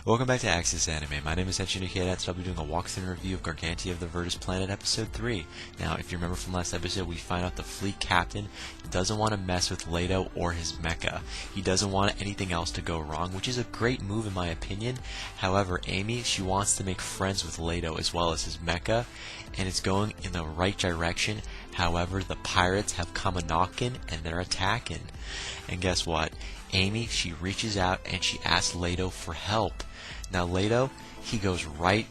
Welcome back to Axis Anime. My name is Henshin Ikeda, and so I'll be doing a walkthrough review of Gargantia of the Verdurous Planet, Episode 3. Now, if you remember from last episode, we find out the fleet captain doesn't want to mess with Leto or his mecha. He doesn't want anything else to go wrong, which is a great move in my opinion. However, Amy, she wants to make friends with Leto as well as his mecha, and it's going in the right direction. However, the pirates have come a-knockin' and they're attacking. And guess what? Amy, she reaches out and she asks Leto for help. Now Leto, he goes right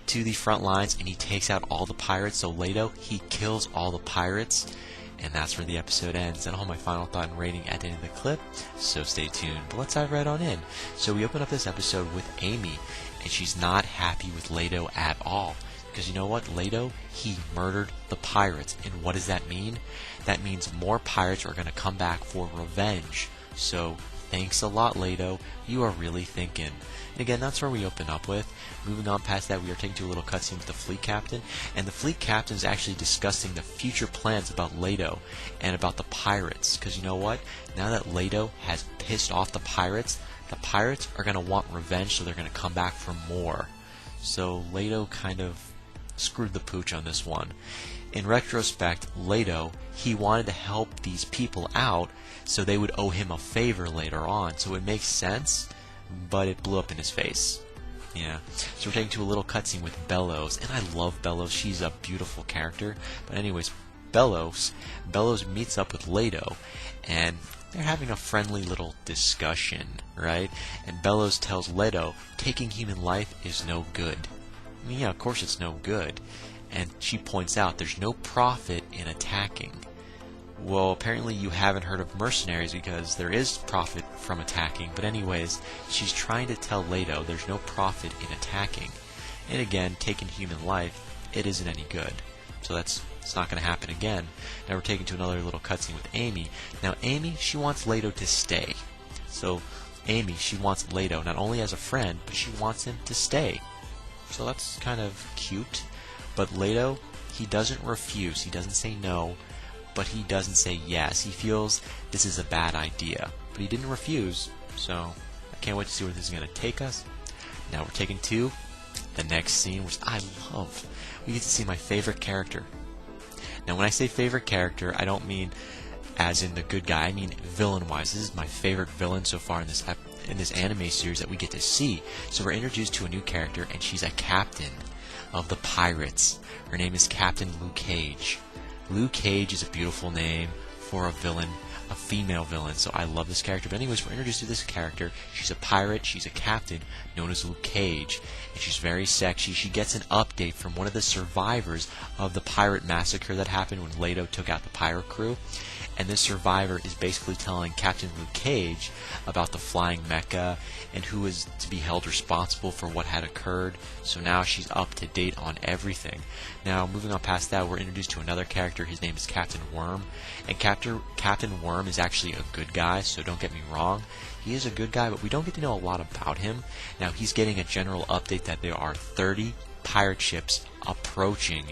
to the front lines and he takes out all the pirates. So Leto, he kills all the pirates, and that's where the episode ends. And I'll have my final thought and rating at the end of the clip, so stay tuned. But let's dive right on in. So we open up this episode with Amy, and she's not happy with Leto at all. Because you know what? Leto, he murdered the pirates. And what does that mean? That means more pirates are going to come back for revenge. So thanks a lot, Leto. You are really thinking. And again, that's where we open up with. Moving on past that, we are taking to a little cutscene with the fleet captain. And the fleet captain is actually discussing the future plans about Leto and about the pirates. Because you know what? Now that Leto has pissed off the pirates are going to want revenge, so they're going to come back for more. So Leto kind of screwed the pooch on this one. In retrospect, Leto, he wanted to help these people out so they would owe him a favor later on. So it makes sense, but it blew up in his face. Yeah. So we're taking to a little cutscene with Bellows, and I love Bellows. She's a beautiful character. But anyways, Bellows meets up with Leto, and they're having a friendly little discussion, right? And Bellows tells Leto, taking human life is no good. I mean, yeah, of course it's no good. And she points out there's no profit in attacking. Well, apparently you haven't heard of mercenaries because there is profit from attacking. But anyways, she's trying to tell Leto there's no profit in attacking. And again, taking human life, it isn't any good. So it's not going to happen again. Now we're taken to another little cutscene with Amy. Now Amy, she wants Leto to stay. So Amy, she wants Leto not only as a friend, but she wants him to stay. So that's kind of cute. But Leto, he doesn't refuse. He doesn't say no, but he doesn't say yes. He feels this is a bad idea. But he didn't refuse, so I can't wait to see where this is going to take us. Now we're taken to the next scene, which I love. We get to see my favorite character. Now when I say favorite character, I don't mean as in the good guy. I mean villain-wise. This is my favorite villain so far in this anime series that we get to see. So we're introduced to a new character, and she's a captain of the pirates. Her name is Captain Luke Cage. Luke Cage is a beautiful name for a villain, a female villain, so I love this character. But anyways, we're introduced to this character. She's a pirate, she's a captain, known as Luke Cage, and she's very sexy. She gets an update from one of the survivors of the pirate massacre that happened when Leto took out the pirate crew. And this survivor is basically telling Captain Luke Cage about the flying mecha and who is to be held responsible for what had occurred. So now she's up to date on everything. Now, moving on past that, we're introduced to another character. His name is Captain Worm. And Captain Worm is actually a good guy, so don't get me wrong. He is a good guy, but we don't get to know a lot about him. Now, he's getting a general update that there are 30 pirate ships approaching.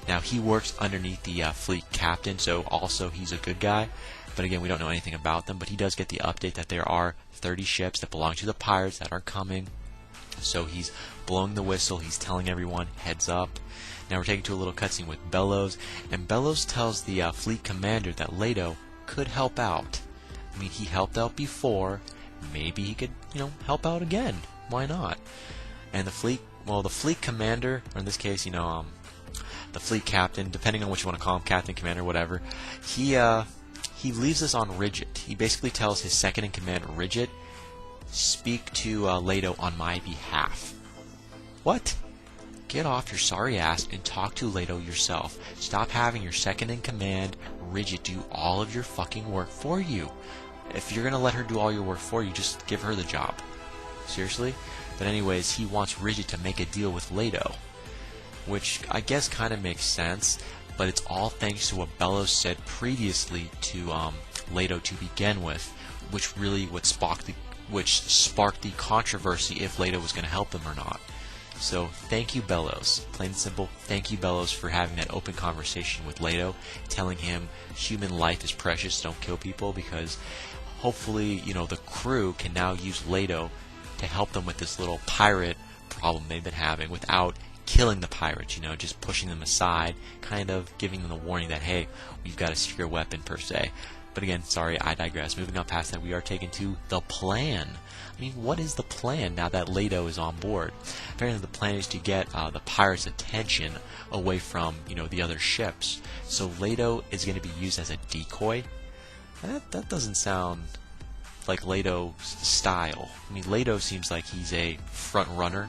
Now, he works underneath the fleet captain, so also he's a good guy. But again, we don't know anything about them. But he does get the update that there are 30 ships that belong to the pirates that are coming. So he's blowing the whistle. He's telling everyone, heads up. Now we're taken to a little cutscene with Bellows. And Bellows tells the fleet commander that Leto could help out. I mean, he helped out before. Maybe he could, help out again. Why not? And the fleet commander, or in this case, the fleet captain, depending on what you want to call him, captain, commander, whatever, he leaves us on Rigid. He basically tells his second in command, Rigid, speak to Leto on my behalf. What? Get off your sorry ass and talk to Leto yourself. Stop having your second in command, Rigid, do all of your fucking work for you. If you're going to let her do all your work for you, just give her the job. Seriously? But anyways, he wants Rigid to make a deal with Leto, which I guess kind of makes sense, but it's all thanks to what Bellows said previously to Leto to begin with, which sparked the controversy if Leto was going to help them or not. So thank you, Bellows. Plain and simple, thank you, Bellows, for having that open conversation with Leto, telling him human life is precious, don't kill people, because hopefully, the crew can now use Leto to help them with this little pirate problem they've been having without killing the pirates, just pushing them aside, kind of giving them the warning that, hey, we've got a secure weapon per se. But again, sorry, I digress. Moving on past that, we are taken to the plan. I mean, what is the plan now that Leto is on board? Apparently the plan is to get the pirates' attention away from, the other ships. So Leto is going to be used as a decoy. That doesn't sound like Leto's style. I mean, Leto seems like he's a front runner.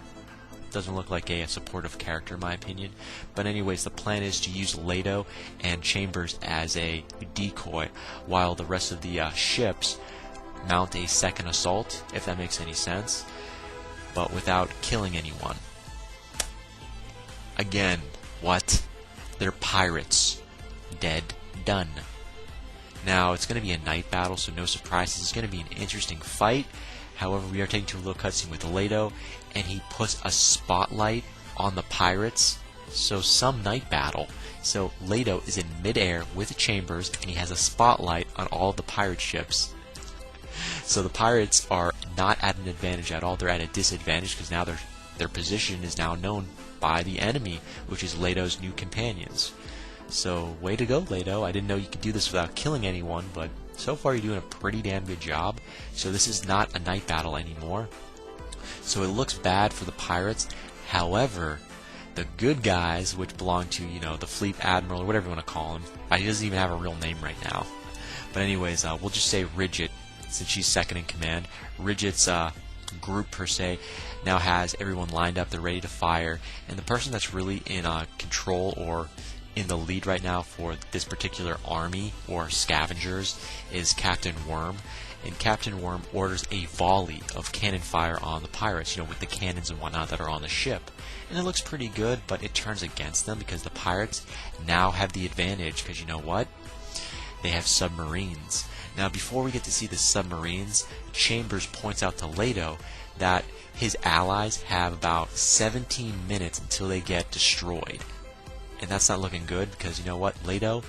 Doesn't look like a supportive character in my opinion. But anyways, the plan is to use Leto and Chambers as a decoy while the rest of the ships mount a second assault, if that makes any sense, but without killing anyone. Again, what? They're pirates. Dead. Done. Now, it's going to be a night battle, so no surprises. It's going to be an interesting fight. However, we are taking to a little cutscene with Leto, and he puts a spotlight on the pirates. So some night battle. So Leto is in midair with Chambers, and he has a spotlight on all of the pirate ships. So the pirates are not at an advantage at all. They're at a disadvantage because now their position is now known by the enemy, which is Leto's new companions. So way to go, Leto. I didn't know you could do this without killing anyone, but so far you're doing a pretty damn good job. So this is not a night battle anymore. So it looks bad for the pirates. However, the good guys, which belong to, the fleet admiral or whatever you want to call him. He doesn't even have a real name right now. But anyways, we'll just say Ridget, since she's second in command. Ridget's group, per se, now has everyone lined up. They're ready to fire. And the person that's really in control or in the lead right now for this particular army or scavengers is Captain Worm. And Captain Worm orders a volley of cannon fire on the pirates, with the cannons and whatnot that are on the ship. And it looks pretty good, but it turns against them because the pirates now have the advantage because you know what? They have submarines. Now, before we get to see the submarines, Chambers points out to Leto that his allies have about 17 minutes until they get destroyed. And that's not looking good because you know what? Leto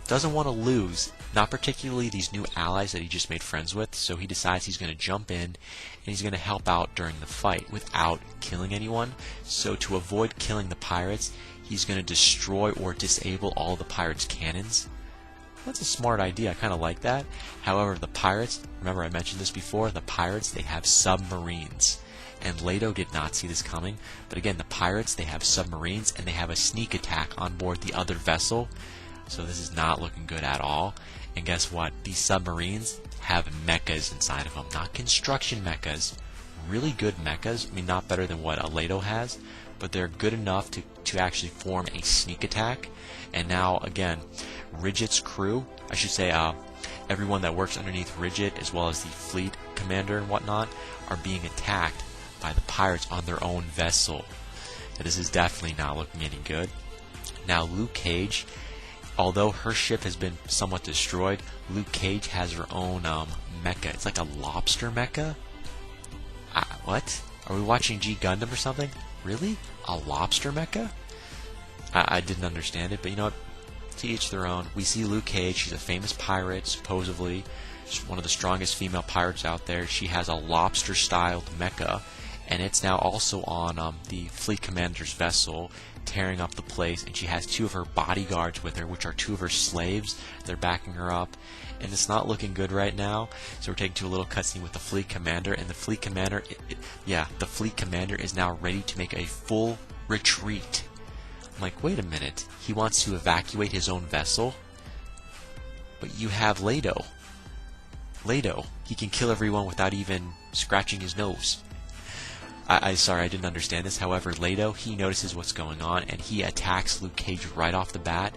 doesn't want to lose, not particularly these new allies that he just made friends with, so he decides he's going to jump in and he's going to help out during the fight without killing anyone. So to avoid killing the pirates, he's going to destroy or disable all the pirates' cannons. That's a smart idea. I kind of like that. However, the pirates, remember I mentioned this before, the pirates, they have submarines. And Leto did not see this coming. But again, the pirates, they have submarines and they have a sneak attack on board the other vessel. So this is not looking good at all. And guess what? These submarines have mechas inside of them. Not construction mechas. Really good mechas. I mean, not better than what Leto has. But they're good enough to actually form a sneak attack. And now, again, Ridget's crew, I should say everyone that works underneath Ridget, as well as the fleet commander and whatnot, are being attacked by the pirates on their own vessel. Now, this is definitely not looking any good. Now, Luke Cage, although her ship has been somewhat destroyed, Luke Cage has her own mecha. It's like a lobster mecha? What? Are we watching G Gundam or something? Really? A lobster mecha? I didn't understand it, but you know what? To each their own. We see Luke Cage. She's a famous pirate, supposedly. She's one of the strongest female pirates out there. She has a lobster-styled mecha, and it's now also on the fleet commander's vessel, tearing up the place, and she has two of her bodyguards with her, which are two of her slaves. They're backing her up, and it's not looking good right now. So we're taking to a little cutscene with the fleet commander, and the fleet commander, the fleet commander is now ready to make a full retreat. I'm like, wait a minute, he wants to evacuate his own vessel? But you have Leto. Leto, he can kill everyone without even scratching his nose. Sorry, I didn't understand this. However, Leto, he notices what's going on, and he attacks Luke Cage right off the bat.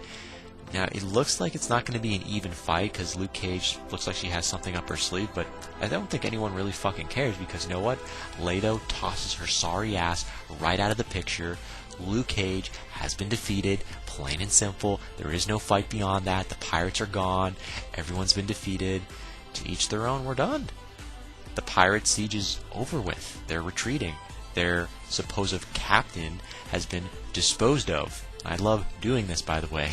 Now, it looks like it's not going to be an even fight, because Luke Cage looks like she has something up her sleeve, but I don't think anyone really fucking cares, because you know what? Leto tosses her sorry ass right out of the picture. Luke Cage has been defeated, plain and simple. There is no fight beyond that. The pirates are gone. Everyone's been defeated. To each their own. We're done. The pirate siege is over with. They're retreating. Their supposed captain has been disposed of. I love doing this, by the way.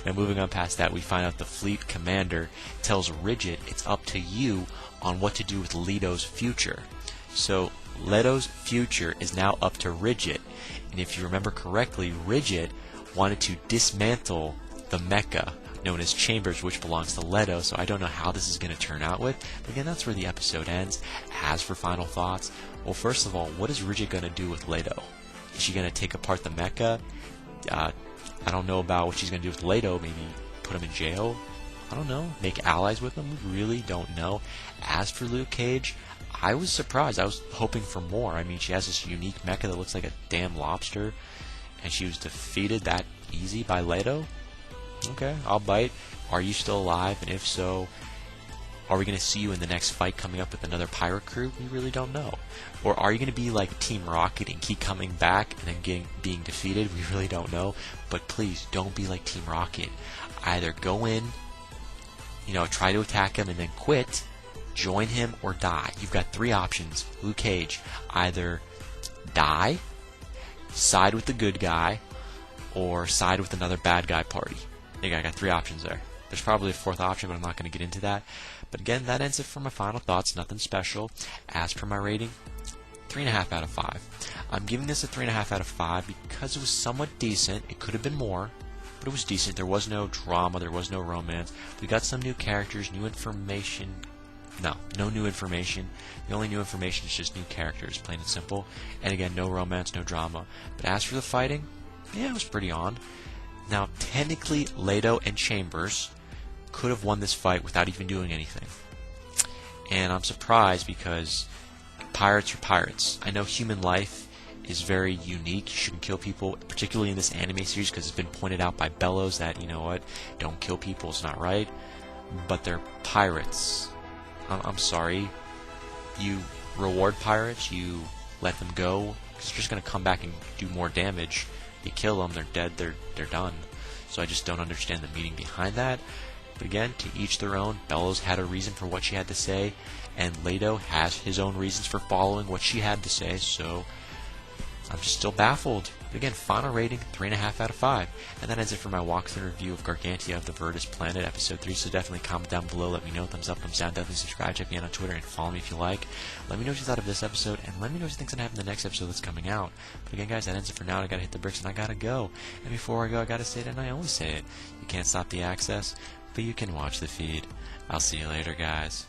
Now, moving on past that, we find out the fleet commander tells Ridget it's up to you on what to do with Leto's future. So Leto's future is now up to Rigid. And if you remember correctly, Rigid wanted to dismantle the mecha known as Chambers, which belongs to Leto, so I don't know how this is going to turn out with. But again, that's where the episode ends. As for final thoughts, well, first of all, what is Rigid going to do with Leto? Is she going to take apart the mecha? I don't know about what she's going to do with Leto. Maybe put him in jail? I don't know. Make allies with him? We really don't know. As for Luke Cage, I was surprised. I was hoping for more. I mean, she has this unique mecha that looks like a damn lobster, and she was defeated that easy by Leto? Okay, I'll bite. Are you still alive? And if so, are we going to see you in the next fight coming up with another pirate crew? We really don't know. Or are you going to be like Team Rocket and keep coming back and then being defeated? We really don't know. But please, don't be like Team Rocket. Either go in, try to attack him and then quit, join him, or die. You've got three options. Luke Cage, either die, side with the good guy, or side with another bad guy party. I got three options there. There's probably a fourth option, but I'm not going to get into that. But again, that ends it for my final thoughts. Nothing special. As per my rating, 3.5 out of 5. I'm giving this a 3.5 out of 5 because it was somewhat decent. It could have been more, but it was decent. There was no drama. There was no romance. We got some new characters, new information. No new information. The only new information is just new characters, plain and simple. And again, no romance, no drama. But as for the fighting, yeah, it was pretty on. Now, technically, Leto and Chambers could have won this fight without even doing anything. And I'm surprised because pirates are pirates. I know human life is very unique. You shouldn't kill people, particularly in this anime series, because it's been pointed out by Bellows that, don't kill people, it's not right. But they're pirates. I'm sorry. You reward pirates, you let them go, because they're just going to come back and do more damage. You kill them, they're dead, they're done. So I just don't understand the meaning behind that. But again, to each their own. Bellows had a reason for what she had to say, and Leto has his own reasons for following what she had to say, so I'm just still baffled. But again, final rating, 3.5 out of 5. And that ends it for my walkthrough review of Gargantia of the Verdurous Planet, Episode 3. So definitely comment down below, let me know, thumbs up, thumbs down, definitely subscribe, check me out on Twitter, and follow me if you like. Let me know what you thought of this episode, and let me know what you think's going to happen in the next episode that's coming out. But again, guys, that ends it for now. I got to hit the bricks, and I got to go. And before I go, I got to say it, and I always say it. You can't stop the access, but you can watch the feed. I'll see you later, guys.